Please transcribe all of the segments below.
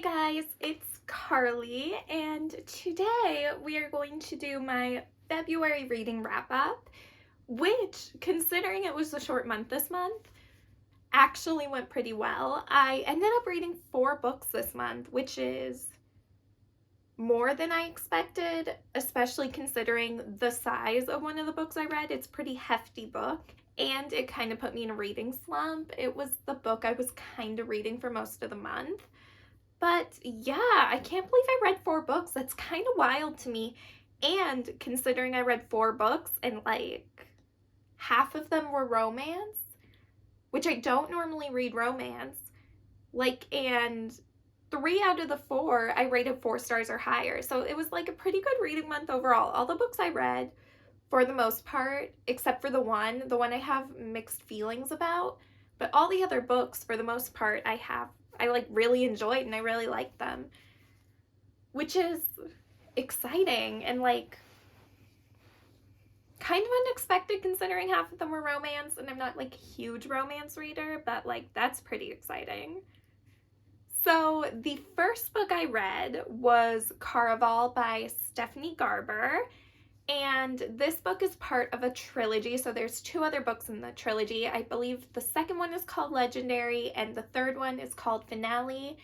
Guys, it's Carly, and today we are going to do my February reading wrap up, which, considering it was a short month this month, actually went pretty well. I ended up reading 4 books this month, which is more than I expected, especially considering the size of one of the books I read. It's a pretty hefty book, and it kind of put me in a reading slump. It was the book I was kind of reading for most of the month. But yeah, I can't believe I read 4 books. That's kind of wild to me. And considering I read 4 books and like half of them were romance, which I don't normally read romance, and 3 out of the 4 I rated 4 stars or higher. So it was like a pretty good reading month overall. All the books I read, for the most part, except for the one I have mixed feelings about, but all the other books, for the most part, I like really enjoyed and I really liked them, which is exciting and like kind of unexpected considering half of them were romance and I'm not like a huge romance reader, but like that's pretty exciting. So the first book I read was Caraval by Stephanie Garber. And this book is part of a trilogy, so there's 2 other books in the trilogy. I believe the second one is called Legendary, and the third one is called Finale.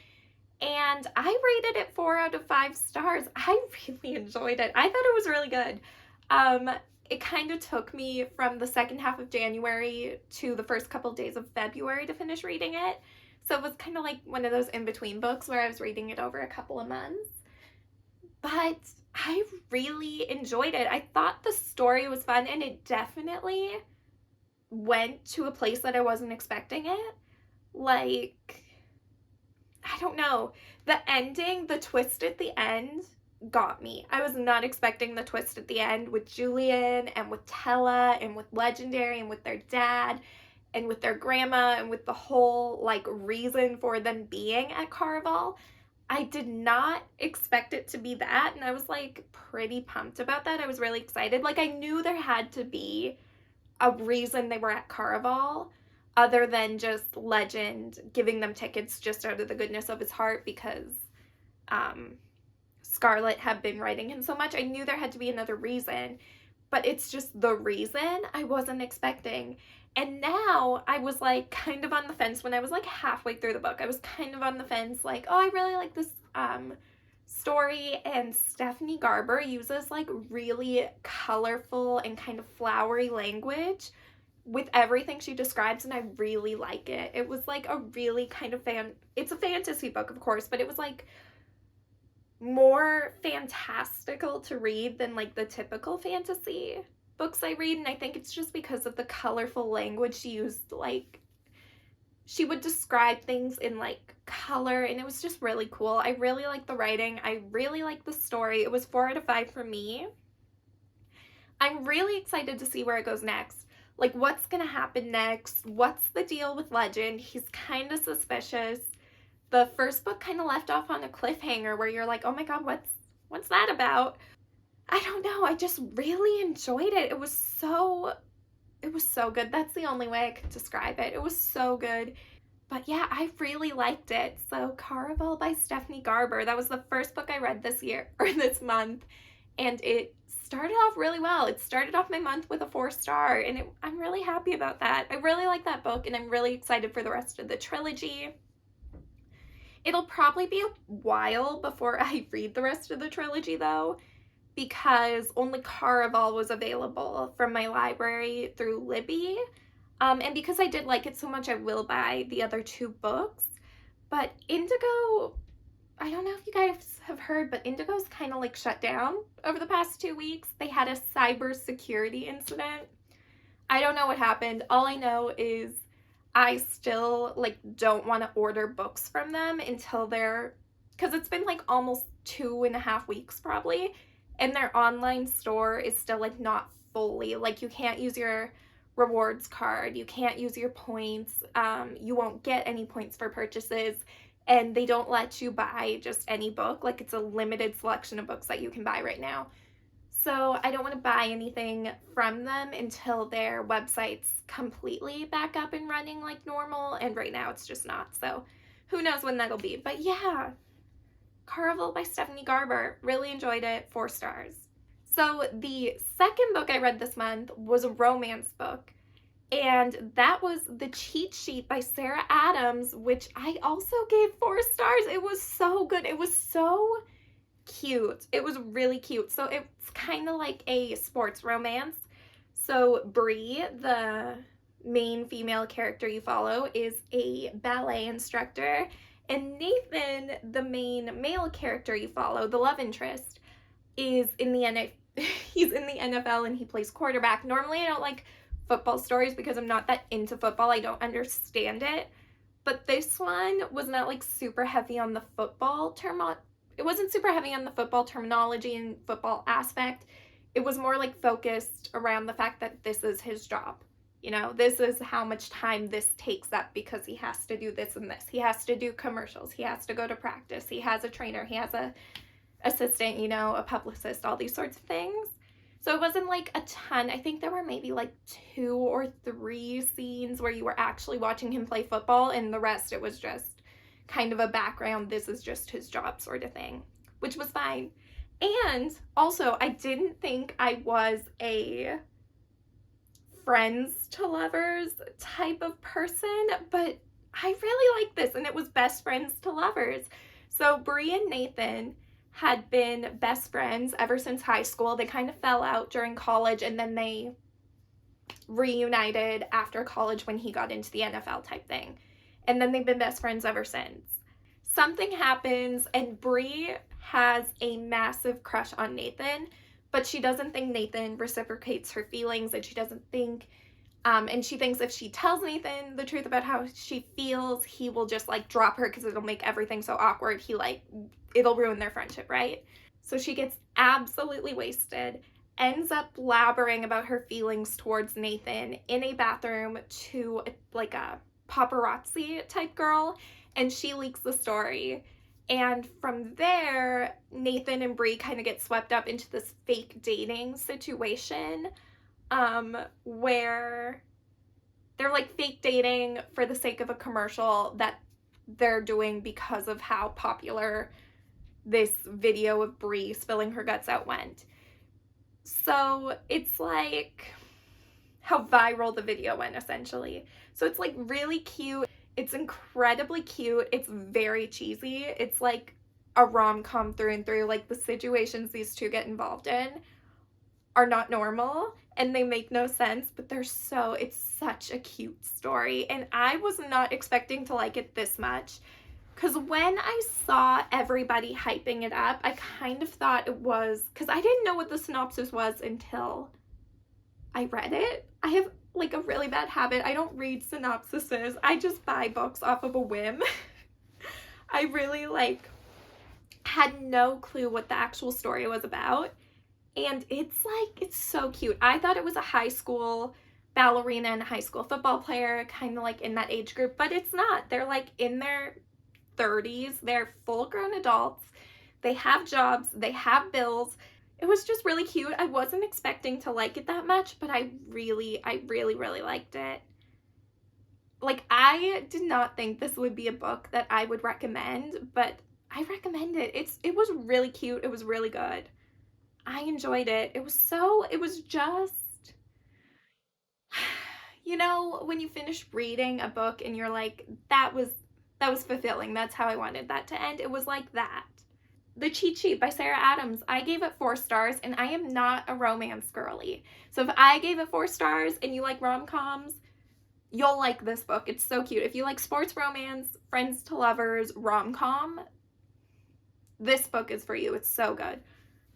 And I rated it 4 out of 5 stars. I really enjoyed it. I thought it was really good. It kind of took me from the second half of January to the first couple days of February to finish reading it. So it was kind of like one of those in-between books where I was reading it over a couple of months. But I really enjoyed it. I thought the story was fun, and it definitely went to a place that I wasn't expecting it. Like, I don't know. The ending, the twist at the end got me. I was not expecting the twist at the end with Julian and with Tella and with Legendary and with their dad and with their grandma and with the whole like reason for them being at Caraval. I did not expect it to be that, and I was like pretty pumped about that. I was really excited. Like I knew there had to be a reason they were at Caraval other than just Legend giving them tickets just out of the goodness of his heart because Scarlett had been writing him so much. I knew there had to be another reason, but it's just the reason I wasn't expecting. And now I was like kind of on the fence when I was like halfway through the book. I was kind of on the fence like, oh, I really like this story, and Stephanie Garber uses like really colorful and kind of flowery language with everything she describes, and I really like it. It was like a really kind of it's a fantasy book, of course, but it was like more fantastical to read than like the typical fantasy books I read, and I think it's just because of the colorful language she used. Like she would describe things in like color, and it was just really cool. I really like the writing. I really like the story. It was 4 out of 5 for me. I'm really excited to see where it goes next. Like what's gonna happen next? What's the deal with Legend? He's kind of suspicious. The first book kind of left off on a cliffhanger where you're like, oh my god, what's that about? I don't know. I just really enjoyed it. It was so good. That's the only way I could describe it. It was so good. But yeah, I really liked it. So Caraval by Stephanie Garber. That was the first book I read this year or this month. And it started off really well. It started off my month with a 4-star, and I'm really happy about that. I really like that book, and I'm really excited for the rest of the trilogy. It'll probably be a while before I read the rest of the trilogy though, because only Caraval was available from my library through Libby. And because I did like it so much, I will buy the other 2 books. But Indigo, I don't know if you guys have heard, but Indigo's kind of like shut down over the past 2 weeks. They had a cybersecurity incident. I don't know what happened. All I know is I still like don't want to order books from them until because it's been like almost 2.5 weeks probably, and their online store is still like not fully, like you can't use your rewards card, you can't use your points, you won't get any points for purchases, and they don't let you buy just any book. Like it's a limited selection of books that you can buy right now. So I don't want to buy anything from them until their website's completely back up and running like normal, and right now it's just not. So who knows when that'll be. But yeah, Caraval by Stephanie Garber. Really enjoyed it. 4 stars. So the second book I read this month was a romance book. And that was The Cheat Sheet by Sarah Adams, which I also gave 4 stars. It was so good. It was so cute. It was really cute. So it's kind of like a sports romance. So Bree, the main female character you follow, is a ballet instructor, and Nathan, the main male character you follow, the love interest, is in the he's in the NFL and he plays quarterback. Normally I don't like football stories because I'm not that into football. I don't understand it. But this one was not like super heavy on the football it wasn't super heavy on the football terminology and football aspect. It was more like focused around the fact that this is his job. You know, this is how much time this takes up because he has to do this and this. He has to do commercials. He has to go to practice. He has a trainer. He has a assistant, you know, a publicist, all these sorts of things. So it wasn't like a ton. I think there were maybe like 2 or 3 scenes where you were actually watching him play football, and the rest it was just kind of a background, this is just his job sort of thing, which was fine. And also, I didn't think I was a friends to lovers type of person, but I really liked this, and it was best friends to lovers. So Bree and Nathan had been best friends ever since high school. They kind of fell out during college, and then they reunited after college when he got into the NFL type thing. And then they've been best friends ever since. Something happens, and Bree has a massive crush on Nathan, but she doesn't think Nathan reciprocates her feelings, and she doesn't think, and she thinks if she tells Nathan the truth about how she feels, he will just like drop her because it'll make everything so awkward. It'll ruin their friendship, right? So she gets absolutely wasted, ends up blabbering about her feelings towards Nathan in a bathroom to like a paparazzi type girl, and she leaks the story. And from there, Nathan and Bree kind of get swept up into this fake dating situation, where they're like fake dating for the sake of a commercial that they're doing because of how popular this video of Bree spilling her guts out went. So it's like how viral the video went, essentially. So it's like really cute. It's incredibly cute. It's very cheesy. It's like a rom-com through and through. Like the situations these two get involved in are not normal and they make no sense, but it's such a cute story. And I was not expecting to like it this much, because when I saw everybody hyping it up, I kind of thought it was, because I didn't know what the synopsis was until I read it. I have like a really bad habit. I don't read synopsises. I just buy books off of a whim. I really had no clue what the actual story was about. And it's so cute. I thought it was a high school ballerina and a high school football player, kind of like in that age group, but it's not. They're like in their 30s. They're full grown adults. They have jobs. They have bills. It was just really cute. I wasn't expecting to like it that much, but I really, really liked it. Like, I did not think this would be a book that I would recommend, but I recommend it. It was really cute. It was really good. I enjoyed it. It was just, you know, when you finish reading a book and you're like, that was fulfilling. That's how I wanted that to end. It was like that. The Cheat Sheet by Sarah Adams, I gave it 4 stars, and I am not a romance girly. So if I gave it 4 stars and you like rom-coms, you'll like this book. It's so cute. If you like sports romance, friends to lovers, rom-com, this book is for you. It's so good.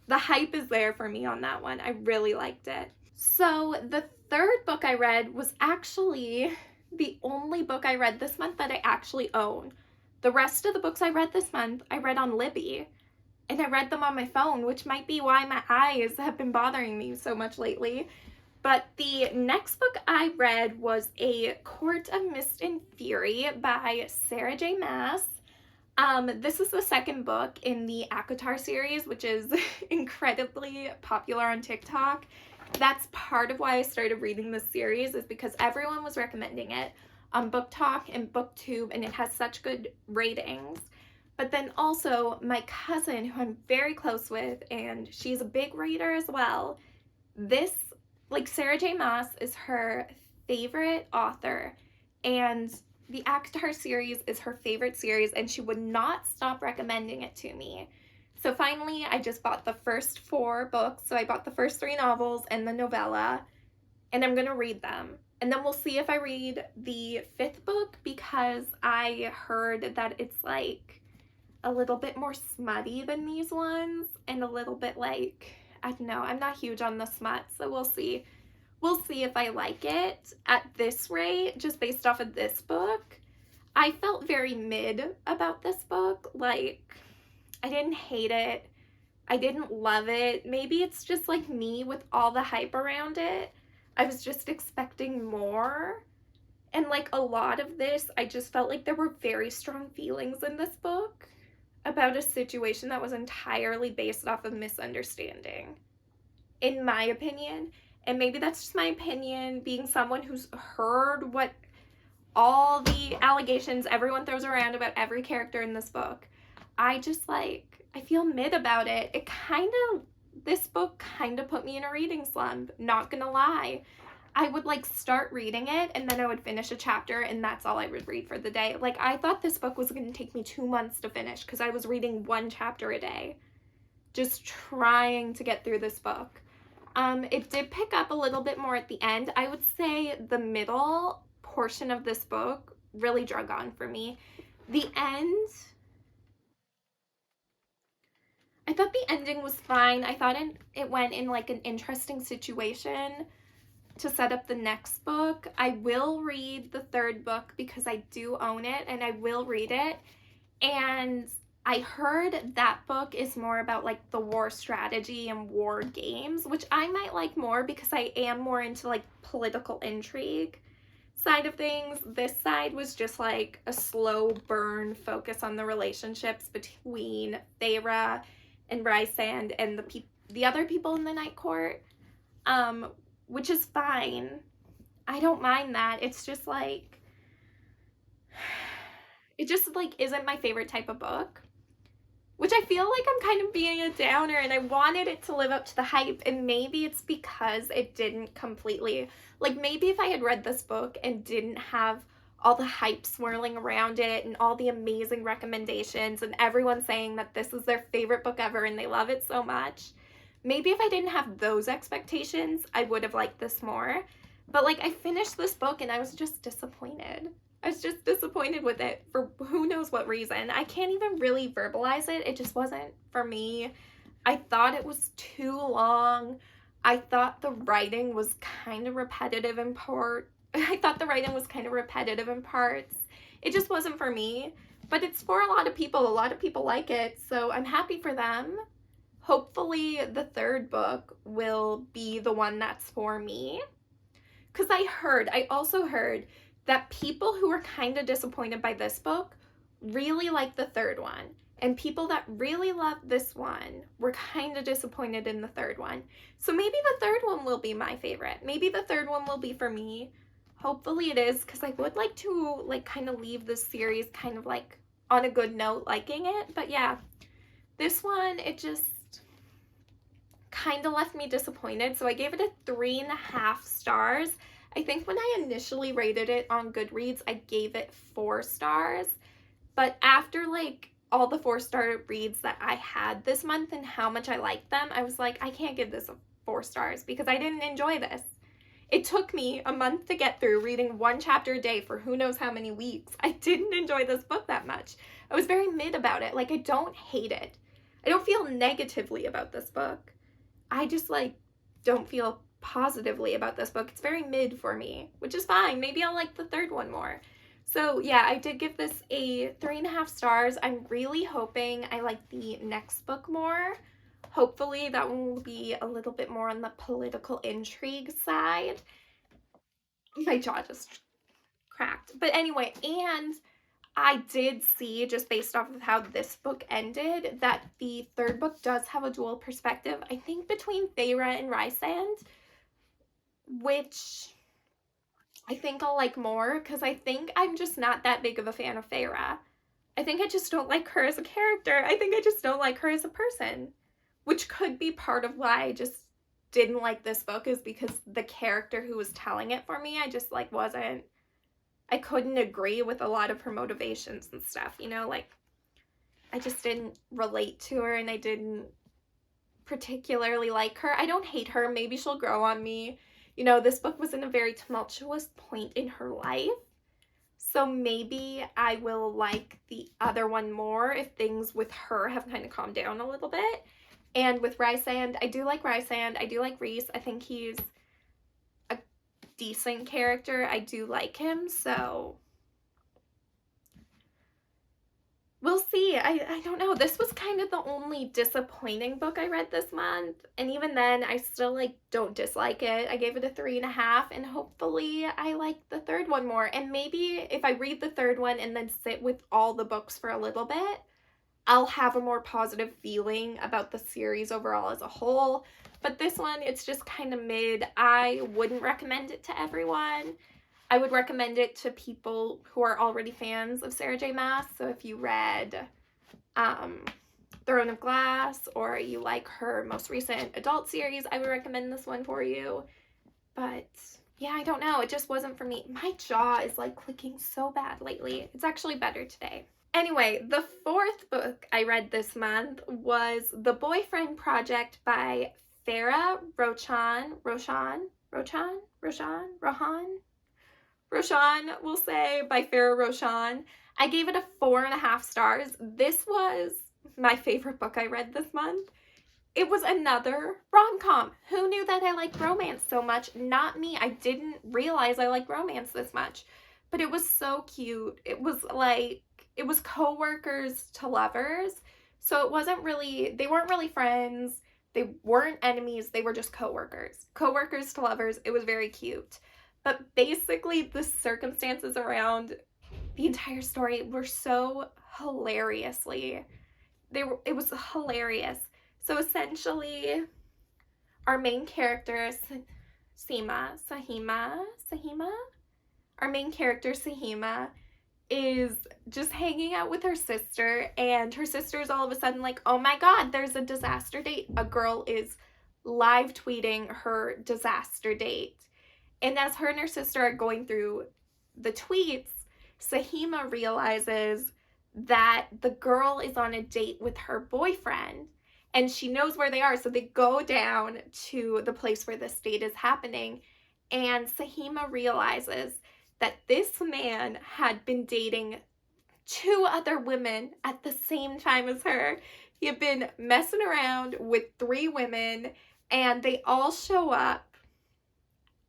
The hype is there for me on that one. I really liked it. So the third book I read was actually the only book I read this month that I actually own. The rest of the books I read this month, I read on Libby. And I read them on my phone, which might be why my eyes have been bothering me so much lately. But the next book I read was A Court of Mist and Fury by Sarah J. Maas. This is the second book in the ACOTAR series, which is incredibly popular on TikTok. That's part of why I started reading this series, is because everyone was recommending it on Book Talk and BookTube, and it has such good ratings. But then also my cousin, who I'm very close with, and she's a big reader as well, this, like, Sarah J. Maas is her favorite author, and the ACOTAR series is her favorite series, and she would not stop recommending it to me. So finally, I just bought the first 4 books. So I bought the first 3 novels and the novella, and I'm gonna read them. And then we'll see if I read the 5th book, because I heard that it's like a little bit more smutty than these ones, and a little bit like, I don't know, I'm not huge on the smut, so we'll see. We'll see if I like it at this rate, just based off of this book. I felt very mid about this book. Like, I didn't hate it. I didn't love it. Maybe it's just like me with all the hype around it. I was just expecting more. And like a lot of this, I just felt like there were very strong feelings in this book about a situation that was entirely based off of misunderstanding, in my opinion. And maybe that's just my opinion, being someone who's heard what all the allegations everyone throws around about every character in this book. I just like, I feel mid about it. This book kind of put me in a reading slump, not gonna lie. I would like start reading it and then I would finish a chapter and that's all I would read for the day. Like, I thought this book was going to take me 2 months to finish because I was reading 1 chapter a day, just trying to get through this book. It did pick up a little bit more at the end. I would say the middle portion of this book really drug on for me. The end, I thought the ending was fine. I thought it went in like an interesting situation to set up the next book. I will read the 3rd book because I do own it and I will read it. And I heard that book is more about like the war strategy and war games, which I might like more because I am more into like political intrigue side of things. This side was just like a slow burn focus on the relationships between Feyre and Rysand and the other people in the Night Court, which is fine. I don't mind that. It's just like, it just like isn't my favorite type of book, which I feel like I'm kind of being a downer, and I wanted it to live up to the hype, and maybe it's because it didn't completely, like, maybe if I had read this book and didn't have all the hype swirling around it and all the amazing recommendations and everyone saying that this is their favorite book ever and they love it so much, maybe if I didn't have those expectations, I would have liked this more. But like, I finished this book and I was just disappointed. I was just disappointed with it for who knows what reason. I can't even really verbalize it. It just wasn't for me. I thought it was too long. I thought the writing was kind of repetitive in parts. It just wasn't for me. But it's for a lot of people. A lot of people like it, so I'm happy for them. Hopefully the 3rd book will be the one that's for me. Because I also heard that people who were kind of disappointed by this book really liked the 3rd one. And people that really loved this one were kind of disappointed in the 3rd one. So maybe the 3rd one will be my favorite. Maybe the 3rd one will be for me. Hopefully it is, because I would like to like kind of leave this series kind of like on a good note, liking it. But yeah, this one, it just kind of left me disappointed. So I gave it a 3.5 stars. I think when I initially rated it on Goodreads, I gave it 4 stars. But after like all the 4-star reads that I had this month and how much I liked them, I was like, I can't give this 4 stars because I didn't enjoy this. It took me a month to get through reading 1 chapter a day for who knows how many weeks. I didn't enjoy this book that much. I was very mid about it. Like, I don't hate it. I don't feel negatively about this book. I just like don't feel positively about this book. It's very mid for me, which is fine. Maybe I'll like the 3rd one more. So yeah, I did give this a 3.5 stars. I'm really hoping I like the next book more. Hopefully that one will be a little bit more on the political intrigue side. My jaw just cracked. But anyway, and I did see, just based off of how this book ended, that the 3rd book does have a dual perspective, I think between Feyre and Rysand, which I think I'll like more, because I think I'm just not that big of a fan of Feyre. I think I just don't like her as a character. I think I just don't like her as a person, which could be part of why I just didn't like this book, is because the character who was telling it for me, I just like I couldn't agree with a lot of her motivations and stuff, you know, like I just didn't relate to her and I didn't particularly like her. I don't hate her. Maybe she'll grow on me. You know, this book was in a very tumultuous point in her life. So maybe I will like the other one more if things with her have kind of calmed down a little bit. And with Rysand, I do like Rysand. I do like Rhys. I think he's a decent character. I do like him, so we'll see. I don't know. This was kind of the only disappointing book I read this month. And even then, I still, like, don't dislike it. I gave it a 3.5, and hopefully I like the third one more. And maybe if I read the third one and then sit with all the books for a little bit, I'll have a more positive feeling about the series overall as a whole. But this one, it's just kind of mid. I wouldn't recommend it to everyone. I would recommend it to people who are already fans of Sarah J. Maas. So if you read Throne of Glass, or you like her most recent adult series, I would recommend this one for you. But yeah, I don't know. It just wasn't for me. My jaw is like clicking so bad lately. It's actually better today. Anyway, the fourth book I read this month was The Boyfriend Project by Farah Rohan, we'll say, by Farah Rohan. I gave it a 4.5 stars. This was my favorite book I read this month. It was another rom-com. Who knew that I liked romance so much? Not me. I didn't realize I liked romance this much. But it was so cute. It was like, it was co-workers to lovers. So it wasn't really, they weren't really friends. They weren't enemies. They were just co-workers. Co-workers to lovers. It was very cute. But basically, the circumstances around the entire story were so hilariously, it was hilarious. So essentially, our main character, our main character, Sahima, is just hanging out with her sister, and her sister is all of a sudden like, oh my god, there's a disaster date. A girl is live tweeting her disaster date. And as her and her sister are going through the tweets, Sahima realizes that the girl is on a date with her boyfriend, and she knows where they are. So they go down to the place where this date is happening, and Sahima realizes that this man had been dating 2 other women at the same time as her. He had been messing around with 3 women, and they all show up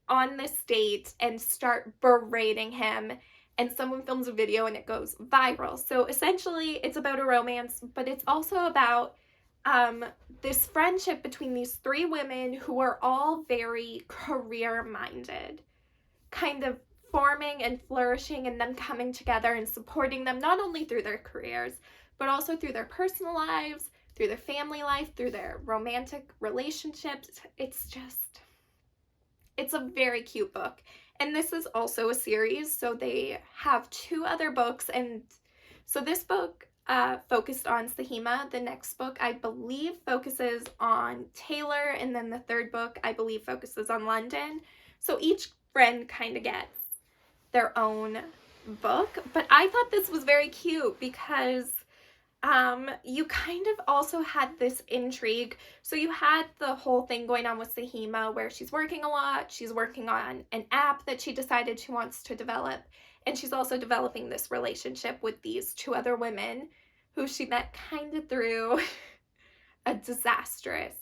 on this date and start berating him, and someone films a video and it goes viral. So essentially it's about a romance, but it's also about this friendship between these 3 women who are all very career-minded, kind of forming and flourishing, and them coming together and supporting them not only through their careers, but also through their personal lives, through their family life, through their romantic relationships. It's a very cute book. And this is also a series, so they have 2 other books. And so this book focused on Sahima. The next book, I believe, focuses on Taylor. And then the third book, I believe, focuses on London. So each friend kind of gets their own book. But I thought this was very cute because you kind of also had this intrigue. So you had the whole thing going on with Sahima where she's working a lot. She's working on an app that she decided she wants to develop. And she's also developing this relationship with these 2 other women who she met kind of through a disastrous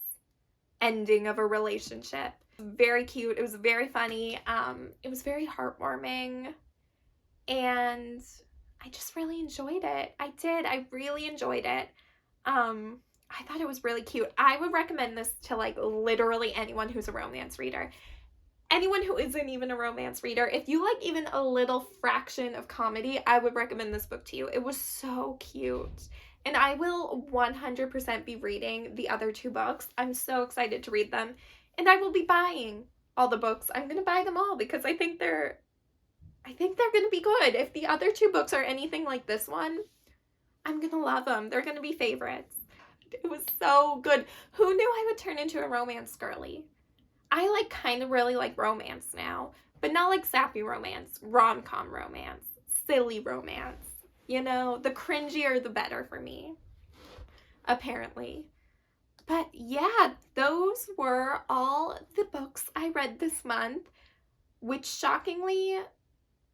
ending of a relationship. Very cute. It was very funny. It was very heartwarming. And I just really enjoyed it. I did. I really enjoyed it. I thought it was really cute. I would recommend this to like literally anyone who's a romance reader. Anyone who isn't even a romance reader. If you like even a little fraction of comedy, I would recommend this book to you. It was so cute. And I will 100% be reading the other 2 books. I'm so excited to read them. And I will be buying all the books. I'm going to buy them all because I think they're going to be good. If the other 2 books are anything like this one, I'm gonna love them. They're gonna be favorites. It was so good. Who knew I would turn into a romance girly? I like kind of really like romance now, but not like sappy romance, rom-com romance, silly romance. You know, the cringier the better for me, apparently. But yeah, those were all the books I read this month, which shockingly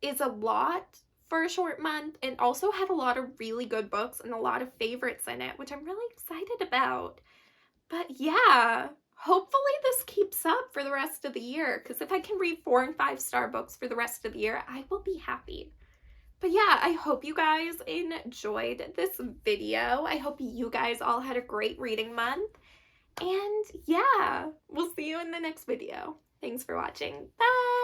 is a lot for a short month, and also had a lot of really good books and a lot of favorites in it, which I'm really excited about. But yeah, hopefully this keeps up for the rest of the year, because if I can read 4 and 5-star books for the rest of the year, I will be happy. But yeah, I hope you guys enjoyed this video. I hope you guys all had a great reading month. And yeah, we'll see you in the next video. Thanks for watching. Bye!